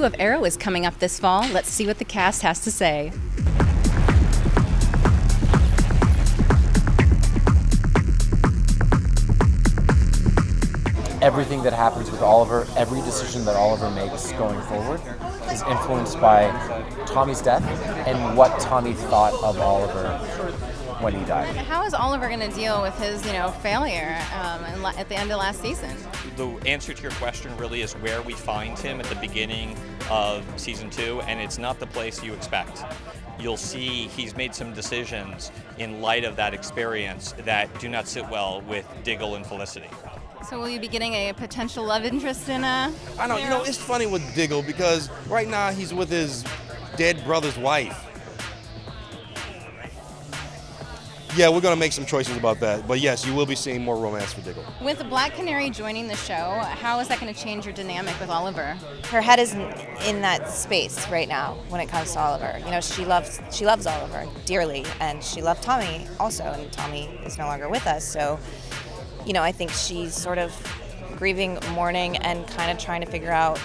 2 of Arrow is coming up this fall. Let's see what the cast has to say. Everything that happens with Oliver, every decision that Oliver makes going forward is influenced by Tommy's death and what Tommy thought of Oliver when he died. How is Oliver going to deal with his, failure at the end of last season? The answer to your question really is where we find him at the beginning of season 2, and it's not the place you expect. You'll see he's made some decisions in light of that experience that do not sit well with Diggle and Felicity. So will you be getting a potential love interest in I know, it's funny with Diggle because right now he's with his dead brother's wife. Yeah, we're going to make some choices about that. But yes, you will be seeing more romance for Diggle. With Black Canary joining the show, how is that going to change your dynamic with Oliver? Her head is in that space right now when it comes to Oliver. She loves Oliver dearly, and she loved Tommy also, and Tommy is no longer with us. So, I think she's sort of grieving, mourning, and kind of trying to figure out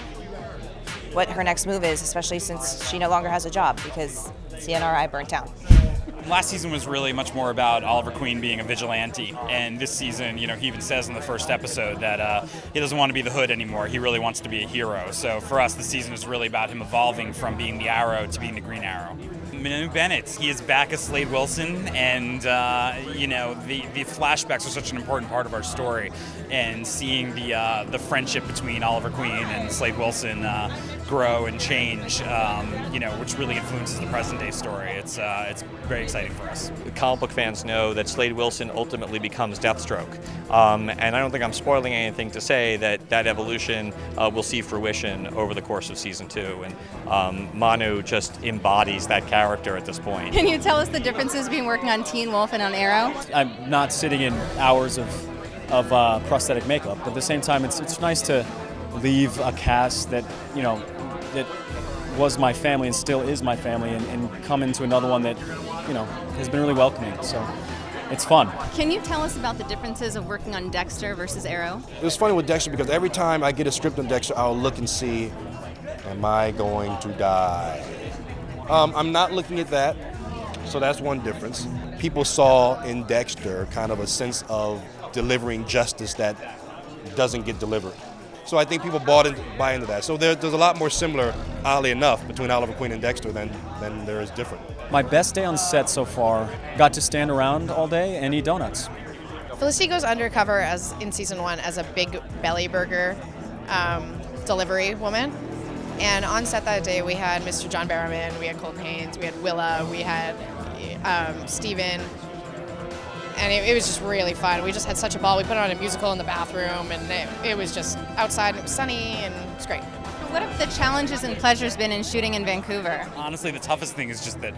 what her next move is, especially since she no longer has a job because CNRI burnt down. Last season was really much more about Oliver Queen being a vigilante, and this season, he even says in the first episode that he doesn't want to be the Hood anymore. He really wants to be a hero. So for us, the season is really about him evolving from being the Arrow to being the Green Arrow. Manu Bennett, he is back as Slade Wilson, and the flashbacks are such an important part of our story, and seeing the friendship between Oliver Queen and Slade Wilson grow and change, which really influences the present day story. It's very exciting for us. Comic book fans know that Slade Wilson ultimately becomes Deathstroke, and I don't think I'm spoiling anything to say that evolution will see fruition over the course of season 2, and Manu just embodies that character at this point. Can you tell us the differences between working on Teen Wolf and on Arrow? I'm not sitting in hours of prosthetic makeup, but at the same time, it's nice to leave a cast that that was my family and still is my family, and come into another one that has been really welcoming. So it's fun. Can you tell us about the differences of working on Dexter versus Arrow? It was funny with Dexter because every time I get a script on Dexter, I'll look and see, am I going to die? I'm not looking at that, so that's one difference. People saw in Dexter kind of a sense of delivering justice that doesn't get delivered. So I think people buy into that. So there's a lot more similar, oddly enough, between Oliver Queen and Dexter than there is different. My best day on set so far, got to stand around all day and eat donuts. Felicity goes undercover in season 1 as a big belly burger delivery woman. And on set that day, we had Mr. John Barrowman, we had Colton Haynes, we had Willa, we had Steven. And it was just really fun. We just had such a ball. We put on a musical in the bathroom, and it was just outside, and it was sunny, and it was great. What have the challenges and pleasures been in shooting in Vancouver? Honestly, the toughest thing is just that,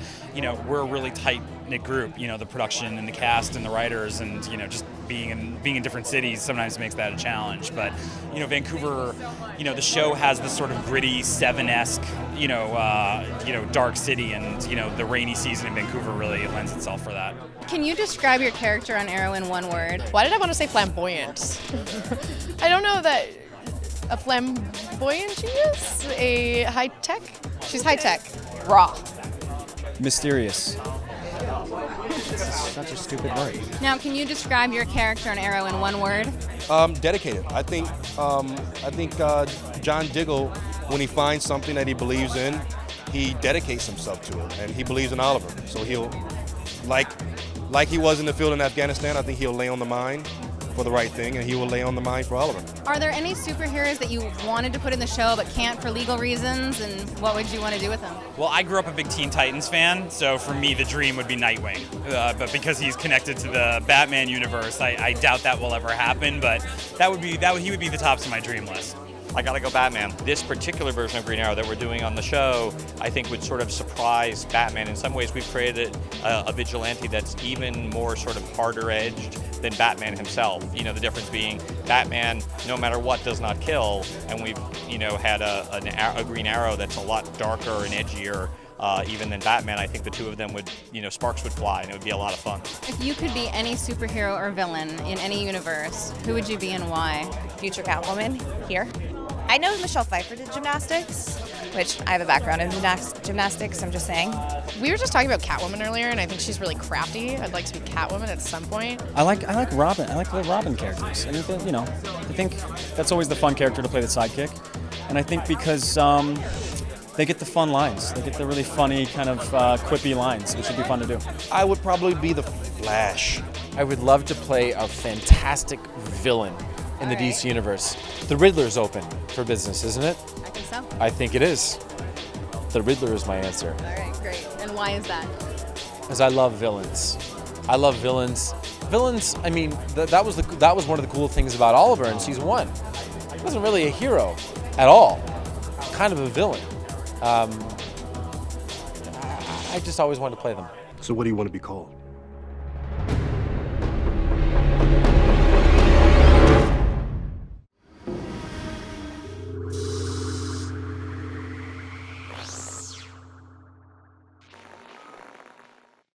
we're a really tight-knit group, the production and the cast and the writers, and, just being in different cities sometimes makes that a challenge. But, Vancouver, the show has this sort of gritty, Seven-esque, dark city, and, the rainy season in Vancouver really lends itself for that. Can you describe your character on Arrow in one word? Why did I want to say flamboyant? I don't know that a flamboyant she is. A high-tech? She's high-tech. Raw. Mysterious. This is such a stupid word. Now, can you describe your character on Arrow in one word? Dedicated. I think John Diggle, when he finds something that he believes in, he dedicates himself to it, and he believes in Oliver. So he'll, like he was in the field in Afghanistan, I think he'll lay on the mine for the right thing, and he will lay on the mine for Oliver. Are there any superheroes that you wanted to put in the show but can't for legal reasons, and what would you want to do with them? Well, I grew up a big Teen Titans fan, so for me the dream would be Nightwing. But because he's connected to the Batman universe, I doubt that will ever happen, but he would be the tops of my dream list. I gotta go Batman. This particular version of Green Arrow that we're doing on the show, I think would sort of surprise Batman. In some ways, we've created a vigilante that's even more sort of harder edged than Batman himself. The difference being Batman, no matter what, does not kill, and we've had a Green Arrow that's a lot darker and edgier even than Batman. I think the two of them would, sparks would fly, and it would be a lot of fun. If you could be any superhero or villain in any universe, who would you be and why? Future Catwoman, here. I know Michelle Pfeiffer did gymnastics, which I have a background in gymnastics, I'm just saying. We were just talking about Catwoman earlier, and I think she's really crafty. I'd like to be Catwoman at some point. I like Robin. I like the Robin characters. I think I think that's always the fun character to play the sidekick, and I think because they get the fun lines, they get the really funny kind of quippy lines, which would be fun to do. I would probably be the Flash. I would love to play a fantastic villain in the DC universe. The Riddler's open for business, isn't it? I think so. I think it is. The Riddler is my answer. All right, great. And why is that? Because I love villains. I love villains. Villains, I mean, that was one of the cool things about Oliver in season 1. He wasn't really a hero at all. Kind of a villain. I just always wanted to play them. So what do you want to be called?